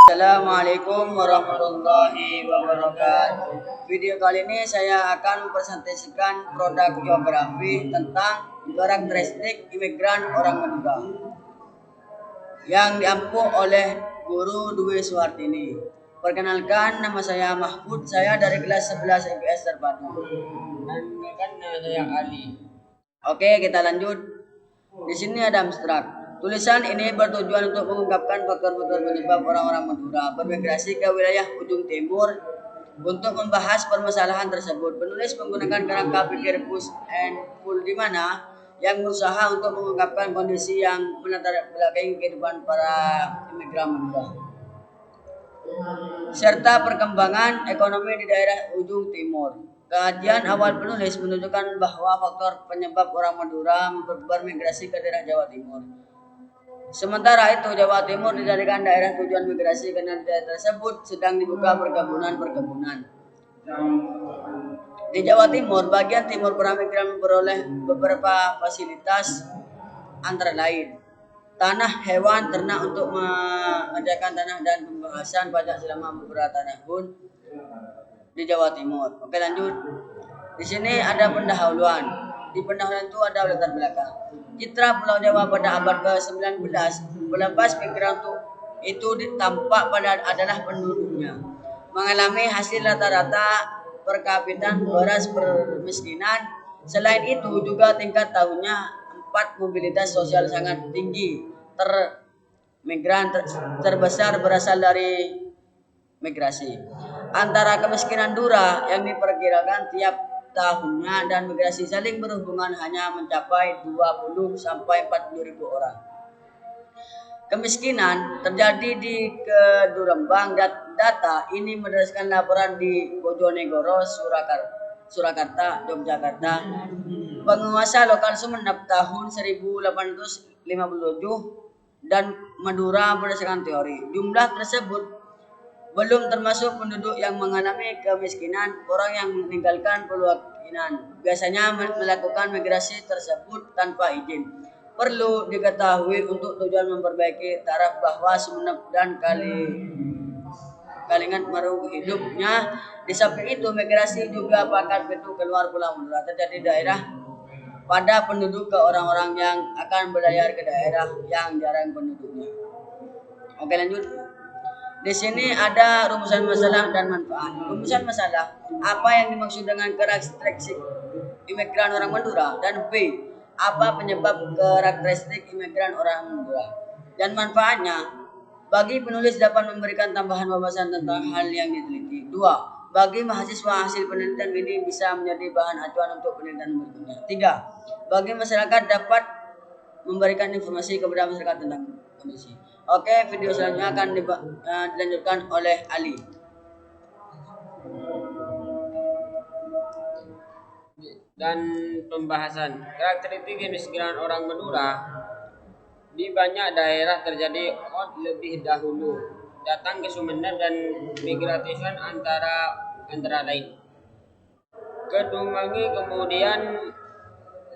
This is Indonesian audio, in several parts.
Assalamualaikum warahmatullahi wabarakatuh. Video kali ini saya akan mempresentasikan produk geografi tentang karakteristik imigran orang Madura yang diampu oleh Guru Dwi Suhartini. Perkenalkan, nama saya Mahfud, saya dari kelas 11 IPS Terpadu. Dan kan saya Ali. Oke, kita lanjut. Di sini ada abstrak. Tulisan ini bertujuan untuk mengungkapkan faktor-faktor penyebab orang-orang Madura bermigrasi ke wilayah ujung timur. Untuk membahas permasalahan tersebut, penulis menggunakan kerangka pikir push and pull di mana yang berusaha untuk mengungkapkan kondisi yang melatar belakangi kehidupan para imigran Madura serta perkembangan ekonomi di daerah ujung timur. Kajian awal penulis menunjukkan bahwa faktor penyebab orang Madura bermigrasi ke daerah Jawa Timur. Sementara itu, Jawa Timur dijadikan daerah tujuan migrasi karena di daerah tersebut sedang dibuka perkebunan. Di Jawa Timur, bagian timur para migran memperoleh beberapa fasilitas antara lain tanah, hewan, ternak untuk mengerjakan tanah dan pembahasan pajak selama beberapa tahun di Jawa Timur. Oke, lanjut. Di sini ada pendahuluan. Di pendahuluan itu ada latar belakang. Citra Pulau Jawa pada abad ke-19 melepas pikiran itu tampak pada adalah penduduknya mengalami hasil rata-rata per kapita beras permiskinan. Selain itu juga tingkat tahunnya 4 mobilitas sosial sangat tinggi. Migran terbesar berasal dari migrasi. Antara kemiskinan Dura yang diperkirakan tiap tahunnya dan migrasi saling berhubungan hanya mencapai 20 sampai 40 ribu orang. Kemiskinan terjadi di Kedurembang. Data ini berdasarkan laporan di Bojonegoro, Surakarta, Yogyakarta. Penguasa lokal Sumeneb tahun 1857 dan Madura berdasarkan teori. Jumlah tersebut belum termasuk penduduk yang mengalami kemiskinan. Orang yang meninggalkan peluangkinan biasanya melakukan migrasi tersebut tanpa izin. Perlu diketahui untuk tujuan memperbaiki taraf bahwa Sumeneb dan Kalingan merugi hidupnya. Di samping itu, migrasi juga pakan pintu keluar Pulau Madura. Terjadi daerah pada penduduk ke orang-orang yang akan berlayar ke daerah yang jarang penduduknya. Oke, lanjut. Di sini ada rumusan masalah dan manfaat. Rumusan masalah, apa yang dimaksud dengan karakteristik imigran orang Madura, dan B, apa penyebab karakteristik imigran orang Madura. Dan manfaatnya, bagi penulis dapat memberikan tambahan wawasan tentang hal yang diteliti. 2. Bagi mahasiswa, hasil penelitian ini bisa menjadi bahan acuan untuk penelitian berikutnya. 3. Bagi masyarakat dapat memberikan informasi kepada masyarakat tentang kondisi. Oke, video selanjutnya akan dilanjutkan oleh Ali. Dan pembahasan karakteristik kemiskinan orang Madura di banyak daerah terjadi lebih dahulu datang ke Sumeneb dan migration antara lain ke Dumangi, kemudian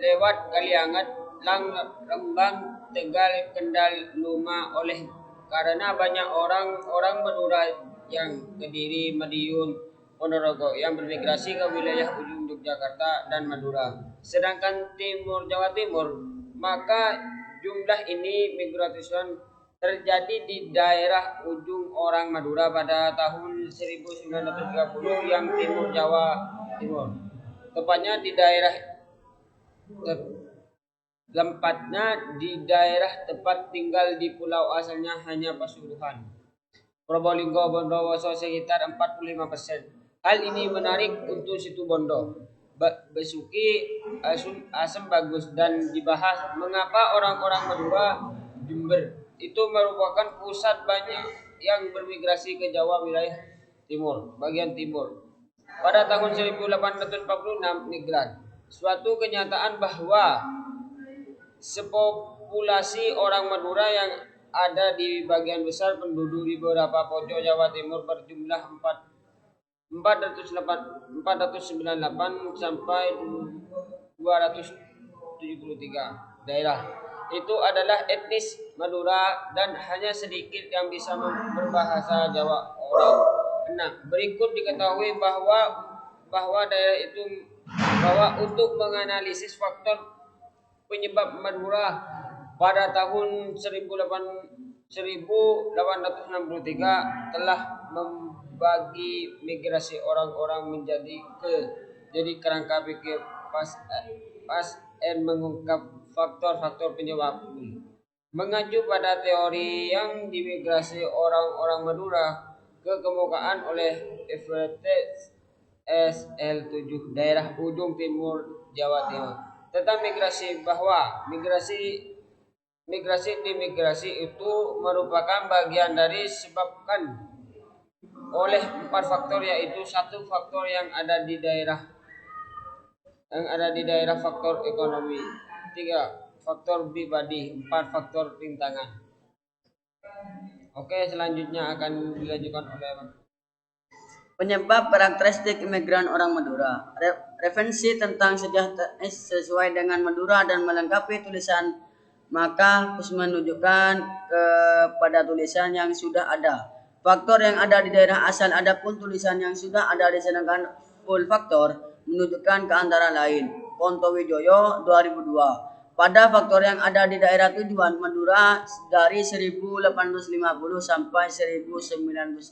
lewat Kaliangat, Rembang, Tegal, Kendal, Luma. Oleh karena banyak orang Madura yang Kediri, Madiun, Ponorogo yang bermigrasi ke wilayah ujung Yogyakarta dan Madura, sedangkan timur Jawa Timur, maka jumlah ini migration terjadi di daerah ujung orang Madura pada tahun 1930 yang timur Jawa Timur, tepatnya di daerah tempat tinggal di pulau asalnya hanya Pasuruan, Probolinggo, Bondowoso sekitar 45%. Hal ini menarik untuk situ Bondo, Besuki, Asem Bagus, dan dibahas mengapa orang-orang Madura Jember itu merupakan pusat banyak yang bermigrasi ke Jawa wilayah timur, bagian timur. Pada tahun 1846 migran, suatu kenyataan bahwa sepopulasi orang Madura yang ada di bagian besar penduduk di beberapa pojok Jawa Timur berjumlah 498 sampai 273 daerah. itu adalah etnis Madura dan hanya sedikit yang bisa berbahasa Jawa orang. 6. Berikut diketahui bahwa daerah itu bahwa untuk menganalisis faktor penyebab Madura pada tahun 1863 telah membagi migrasi orang-orang jadi kerangka pikir pas and mengungkap faktor-faktor penyebab ini. Mengacu pada teori yang dimigrasi orang-orang Madura ke kemukaan oleh Everett SL7 daerah ujung timur Jawa Timur tentang migrasi bahwa migrasi itu merupakan bagian dari disebabkan oleh 4 faktor, yaitu 1 faktor yang ada di daerah faktor ekonomi, 3 faktor pribadi, 4 faktor rintangan. Oke, selanjutnya akan dilanjutkan oleh Penyebab karakteristik imigran orang Madura. Referensi tentang sejarah etnis sesuai dengan Madura dan melengkapi tulisan maka harus menunjukkan kepada tulisan yang sudah ada. Faktor yang ada di daerah asal adapun tulisan yang sudah ada sedangkan full faktor menunjukkan ke antara lain. Ponto Wijoyo 2002. Pada faktor yang ada di daerah tujuan Madura dari 1850 sampai 1940.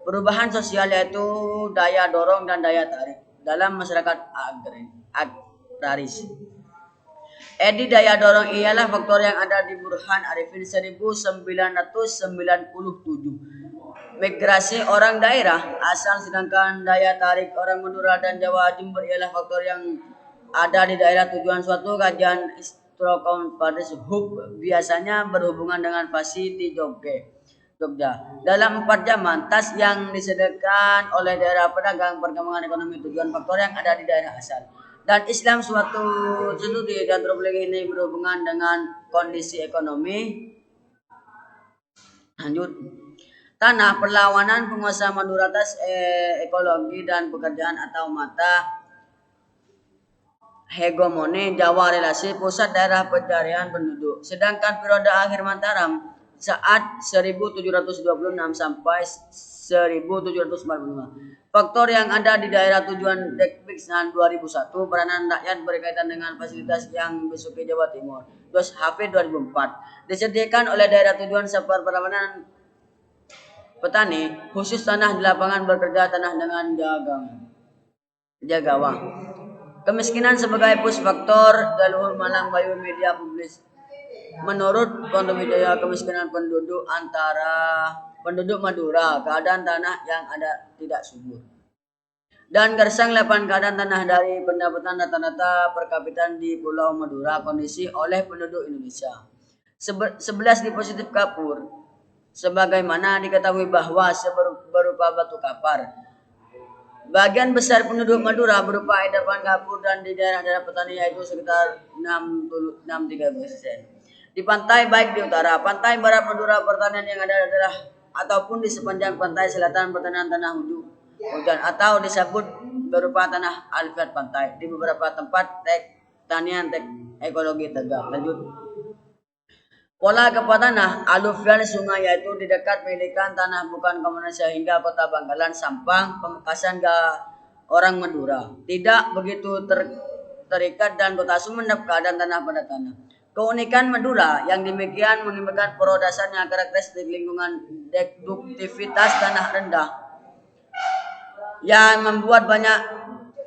Perubahan sosial yaitu daya dorong dan daya tarik dalam masyarakat agraris. Edi daya dorong ialah faktor yang ada di Burhan Arifin 1997. Migrasi orang daerah asal sedangkan daya tarik orang Madura dan Jawa Jember ialah faktor yang ada di daerah tujuan. Suatu kajian Strokomparis Hub biasanya berhubungan dengan Fasiti Jogja. Dalam 4 zaman, tas yang disediakan oleh daerah pedagang perkembangan ekonomi tujuan faktor yang ada di daerah asal. Dan Islam suatu studi dan problem ini berhubungan dengan kondisi ekonomi. Lanjut. Tanah perlawanan penguasa Madura atas ekologi dan pekerjaan atau mata hegemoni Jawa relasi pusat daerah pencarian penduduk. Sedangkan periode akhir Mataram saat 1726 sampai 1745. Faktor yang ada di daerah tujuan Dekbiksan 2001 peranan rakyat berkaitan dengan fasilitas yang dimasuki Jawa Timur. Terus Hafid 2004 disediakan oleh daerah tujuan Sapar perlawanan petani khusus tanah di lapangan bekerja tanah dengan jagawa. Kemiskinan sebagai push faktor Galuhur Malang Bayu Media Publis. Menurut Ponto Wijoyo, kemiskinan penduduk Madura, keadaan tanah yang ada tidak subur. Dan Gersang 8 keadaan tanah dari pendapatan rata-rata per kapita di Pulau Madura kondisi oleh penduduk Indonesia. 11 di positif kapur, sebagaimana diketahui bahwa berupa batu kapar. Bagian besar penduduk Madura berupa endapan kapur dan di daerah-daerah petani yaitu sekitar 63%. Di pantai baik di utara, pantai barat Madura pertanian yang ada adalah ataupun di sepanjang pantai selatan pertanian tanah hujan atau disebut berupa tanah alfiat pantai. Di beberapa tempat pertanian ekologi tegak. Lanjut. Pola kepala tanah aluvial sungai yaitu di dekat milikan tanah bukan komunitas sehingga kota Bangkalan, Sampang, Pamekasan orang Madura. Tidak begitu terikat dan kota Sumeneb keadaan tanah pada tanah. Keunikan Madura yang demikian menimbulkan dasarnya karakteristik lingkungan deduktivitas tanah rendah yang membuat banyak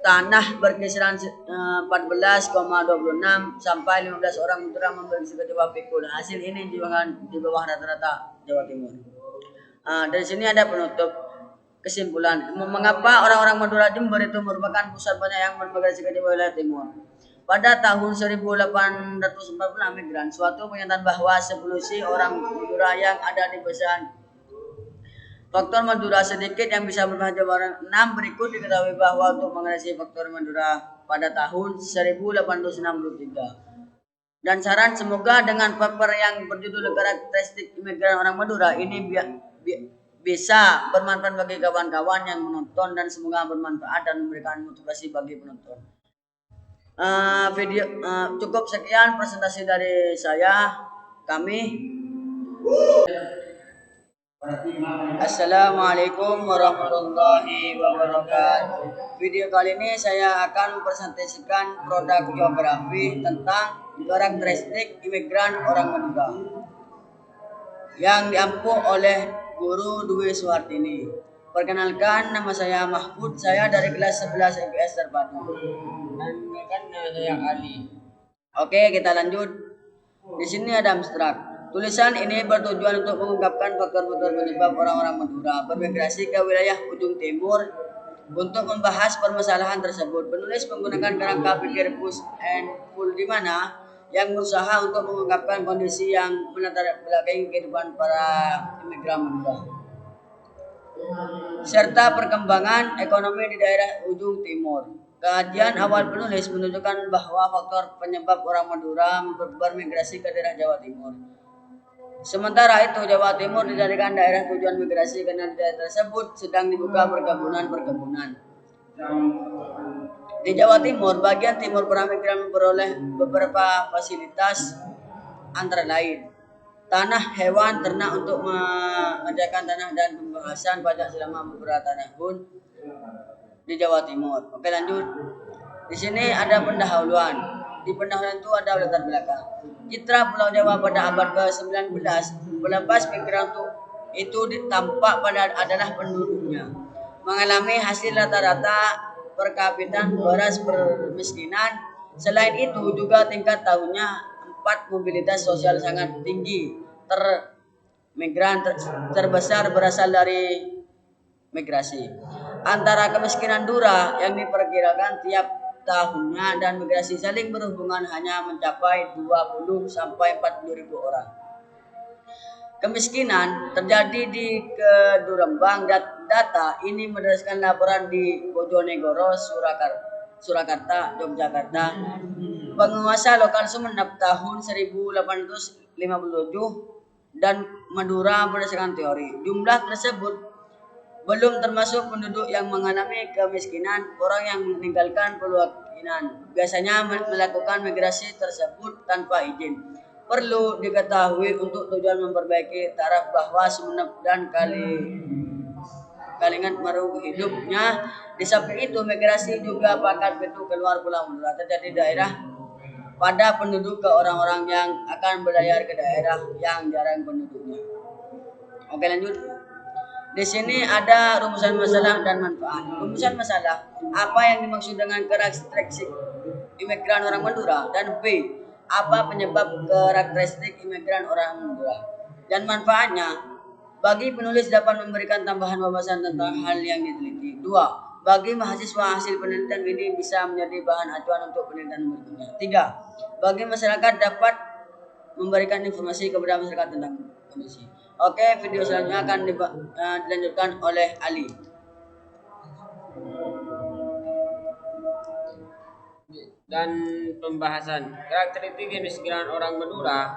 tanah berkisaran 14,26 sampai 15 orang Madura memiliki kecoba pikul. Hasil ini di bawah rata-rata Jawa Timur. Dari sini ada penutup kesimpulan. Mengapa orang-orang Madura Jember itu merupakan pusat banyak yang bermigrasi ke wilayah timur? Pada tahun 1840 migran, suatu pernyataan bahwa evolusi orang Madura yang ada di pesan faktor Madura sedikit yang bisa berbahasa Jawa 6 berikut diketahui bahwa untuk mengenai faktor Madura pada tahun 1863. Dan saran semoga dengan paper yang berjudul karakteristik imigran orang Madura ini bisa bermanfaat bagi kawan-kawan yang menonton dan semoga bermanfaat dan memberikan motivasi bagi penonton. Cukup sekian presentasi dari saya. Kami. Assalamualaikum warahmatullahi wabarakatuh. Video kali ini saya akan mempresentasikan produk geografi tentang karakteristik imigran orang Madura yang diampu oleh Guru Dwi Suhartini. Perkenalkan, nama saya Mahfud, saya dari kelas 11 IPS Terpadu. Dan saya Ali. Oke, kita lanjut. Di sini ada abstrak. Tulisan ini bertujuan untuk mengungkapkan faktor-faktor penyebab orang-orang Madura bermigrasi ke wilayah ujung timur. Untuk membahas permasalahan tersebut, penulis menggunakan kerangka pikir push and pull di mana yang berusaha untuk mengungkapkan kondisi yang melatar belakangi kehidupan para imigran Madura serta perkembangan ekonomi di daerah ujung timur. Kajian awal penulis menunjukkan bahwa faktor penyebab orang Madura bermigrasi ke daerah Jawa Timur. Sementara itu, Jawa Timur dijadikan daerah tujuan migrasi karena di daerah tersebut sedang dibuka perkebunan. Di Jawa Timur, bagian timur para migran memperoleh beberapa fasilitas antara lain tanah, hewan, ternak untuk mengerjakan tanah dan pembahasan pajak selama beberapa tahun di Jawa Timur. Oke, lanjut. Di sini ada pendahuluan. Di pendahuluan itu ada latar belakang. Citra Pulau Jawa pada abad ke-19 melepas pikiran itu tampak pada adalah penduduknya mengalami hasil rata-rata per kapita beras permiskinan. Selain itu juga tingkat tahunnya 4 mobilitas sosial sangat tinggi. Migran terbesar berasal dari migrasi. Antara kemiskinan Dura yang diperkirakan tiap tahunnya dan migrasi saling berhubungan hanya mencapai 20 sampai 40 ribu orang. Kemiskinan terjadi di Kedurembang. Data ini berdasarkan laporan di Bojonegoro, Surakarta, Yogyakarta. Penguasa lokal Sumeneb tahun 1857 dan Madura berdasarkan teori. Jumlah tersebut belum termasuk penduduk yang mengalami kemiskinan, orang yang meninggalkan peluang biasanya melakukan migrasi tersebut tanpa izin. Perlu diketahui untuk tujuan memperbaiki taraf bahwa Sumeneb dan Kalingan merugi hidupnya. Di samping itu, migrasi juga pakan pintu keluar Pulau Madura terjadi daerah pada penduduk ke orang-orang yang akan berlayar ke daerah yang jarang penduduknya. Oke, lanjut. Di sini ada rumusan masalah dan manfaat. Rumusan masalah, apa yang dimaksud dengan karakteristik imigran orang Madura, dan B, apa penyebab karakteristik imigran orang Madura. Dan manfaatnya, bagi penulis dapat memberikan tambahan wawasan tentang hal yang diteliti. 2. Bagi mahasiswa, hasil penelitian ini bisa menjadi bahan acuan untuk penelitian berikutnya. 3. Bagi masyarakat dapat memberikan informasi kepada masyarakat tentang kondisi. Oke, video selanjutnya akan dilanjutkan oleh Ali. Dan pembahasan karakteristik kemiskinan orang Madura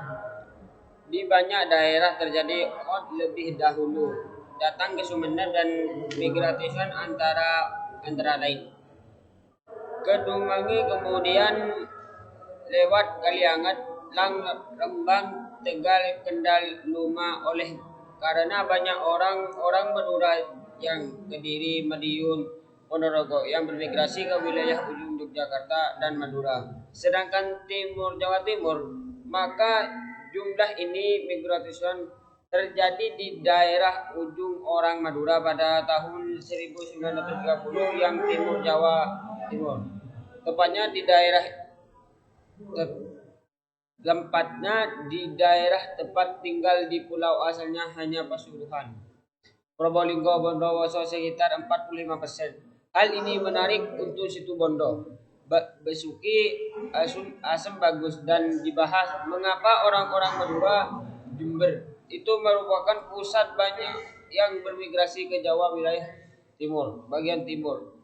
di banyak daerah terjadi lebih dahulu datang ke Sumeneb dan migrasian antara lain Kedungmangi, kemudian lewat Kaliangat, Rembang, Tegal, Kendal, Luma. Oleh karena banyak orang Madura yang Kediri, Madiun, Ponorogo yang bermigrasi ke wilayah ujung Yogyakarta dan Madura, sedangkan Jawa Timur, maka jumlah ini migrasi terjadi di daerah ujung orang Madura pada tahun 1930 yang timur Jawa Timur, tepatnya di daerah tempat tinggal di pulau asalnya hanya Pasuruan, Probolinggo, Bondowoso sekitar 45%. Hal ini menarik untuk situ Bondo, Besuki, Asem Bagus, dan dibahas mengapa orang-orang Madura Jember itu merupakan pusat banyak yang bermigrasi ke Jawa wilayah timur, bagian timur.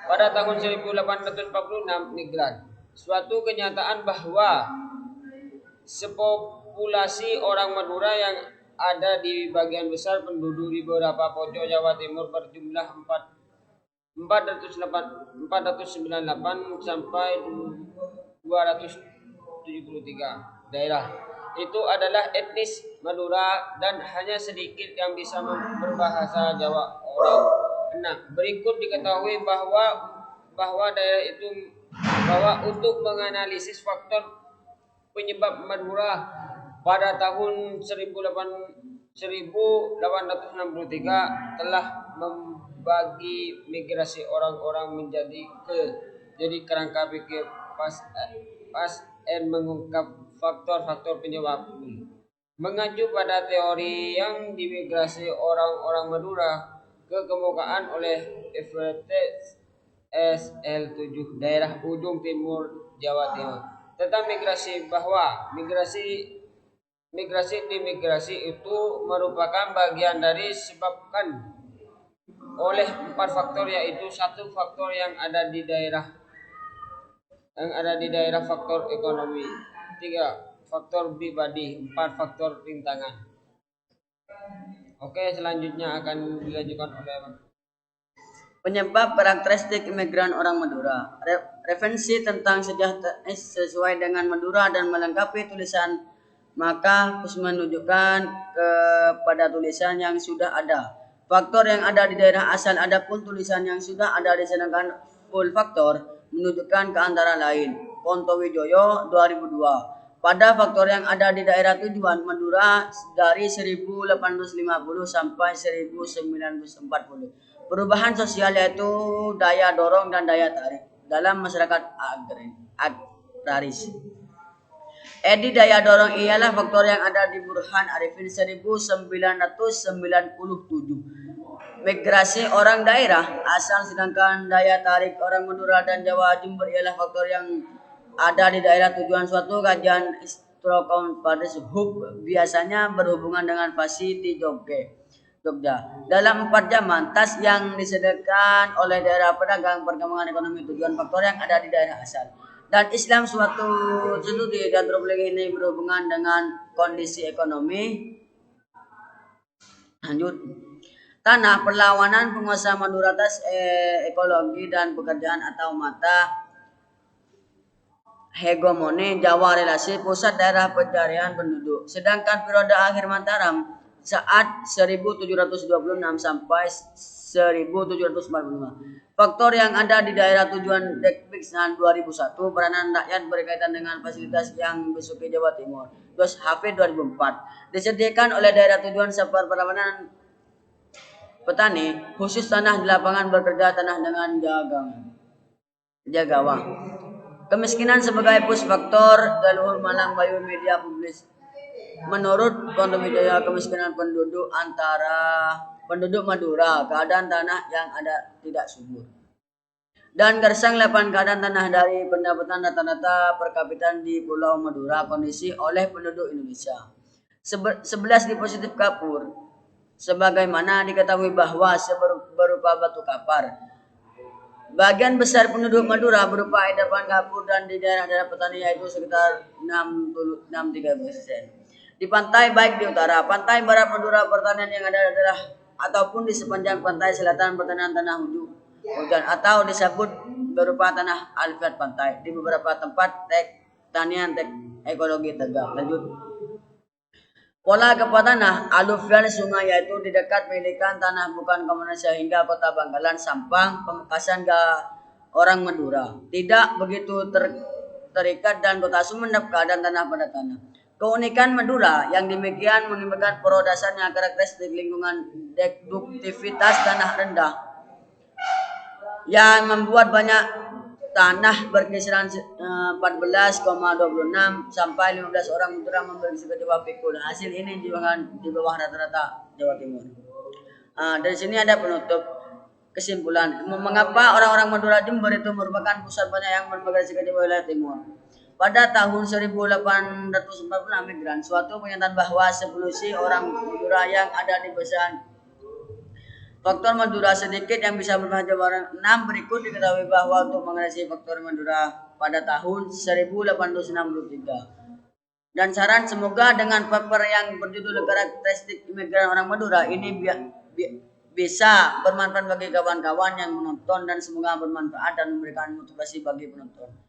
Pada tahun 1846 migran, suatu kenyataan bahwa sepopulasi orang Madura yang ada di bagian besar penduduk di beberapa pojok Jawa Timur berjumlah 498 sampai 273 daerah. Itu adalah etnis Madura dan hanya sedikit yang bisa berbahasa Jawa orang. Nah, berikut diketahui bahwa daerah itu untuk menganalisis faktor penyebab Madura pada tahun 1863 telah membagi migrasi orang-orang jadi kerangka pikir pas and mengungkap faktor-faktor penyebab. Mengacu pada teori yang dimigrasi orang-orang Madura ke kemukaan oleh FWT SL7 daerah ujung timur Jawa Timur tentang migrasi bahwa migrasi itu merupakan bagian dari disebabkan oleh 4 faktor, yaitu 1 faktor yang ada di daerah faktor ekonomi, 3 faktor pribadi, 4 faktor rintangan. Oke, selanjutnya akan dilanjutkan oleh Penyebab karakteristik imigran orang Madura. Referensi tentang sejarah sesuai dengan Madura dan melengkapi tulisan maka harus menunjukkan kepada tulisan yang sudah ada. Faktor yang ada di daerah asal, adapun tulisan yang sudah ada disedangkan full faktor menunjukkan ke antara lain. Ponto Wijoyo 2002. Pada faktor yang ada di daerah tujuan Madura dari 1850 sampai 1940. Perubahan sosial yaitu daya dorong dan daya tarik dalam masyarakat agraris. Edi daya dorong ialah faktor yang ada di Burhan Arifin 1997. Migrasi orang daerah asal, sedangkan daya tarik orang Madura dan Jawa Jember ialah faktor yang ada di daerah tujuan. Suatu kajian Istrokomparis Hub biasanya berhubungan dengan Fasiti Jogja. Dalam 4 zaman, tas yang disediakan oleh daerah pedagang, perkembangan ekonomi tujuan, faktor yang ada di daerah asal. Dan Islam suatu studi dan antropologi ini berhubungan dengan kondisi ekonomi. Lanjut. Tanah perlawanan penguasa Madura atas ekologi dan pekerjaan atau mata hegemoni Jawa relasi pusat daerah pencarian penduduk. Sedangkan periode akhir Mataram saat 1726 sampai 1745. Faktor yang ada di daerah tujuan Dekpiksan 2001, peranan rakyat berkaitan dengan fasilitas yang besuki Jawa Timur. Terus Hafid 2004. Disediakan oleh daerah tujuan Sapar perlawanan petani, khusus tanah di lapangan bekerja tanah dengan jagawa. Kemiskinan sebagai push faktor Galuhur Malang Bayu Media Publis. Menurut Ponto Wijoyo, kemiskinan penduduk Madura, keadaan tanah yang ada tidak subur. Dan Gersang 8 keadaan tanah dari pendapatan rata-rata per kapita di Pulau Madura, kondisi oleh penduduk Indonesia. 11 di positif kapur, sebagaimana diketahui bahwa berupa batu kapar. Bagian besar penduduk Madura berupa endapan kapur dan di daerah-daerah petani yaitu sekitar 63%. Di pantai baik di utara, pantai barat Madura pertanian yang ada adalah ataupun di sepanjang pantai selatan pertanian tanah hujan atau disebut berupa tanah alfiat pantai. Di beberapa tempat tanian ekologi tegak. Lanjut. Pola tanah aluvial sungai yaitu di dekat milikan tanah bukan komunitas hingga kota Bangkalan, Sampang, Pamekasan orang Madura. Tidak begitu terikat dan kota Sumeneb keadaan tanah pada tanah. Keunikan Madura yang demikian mengibarkan dasarnya karakteristik lingkungan deduktivitas tanah rendah yang membuat banyak tanah berkisaran 14,26 sampai 15 orang Madura memiliki Jawa pikul. Hasil ini di bawah rata-rata Jawa Timur. Dari sini ada penutup kesimpulan. Mengapa orang-orang Madura Jember itu merupakan pusat banyak yang bermigrasi ke wilayah timur? Pada tahun 1840 migran, suatu pernyataan bahwa evolusi orang Madura yang ada di besar faktor Madura sedikit yang bisa berbahasa Jawa 6. Berikut diketahui bahwa untuk mengatasi faktor Madura pada tahun 1863. Dan saran semoga dengan paper yang berjudul karakteristik imigran orang Madura ini bisa bermanfaat bagi kawan-kawan yang menonton dan semoga bermanfaat dan memberikan motivasi bagi penonton.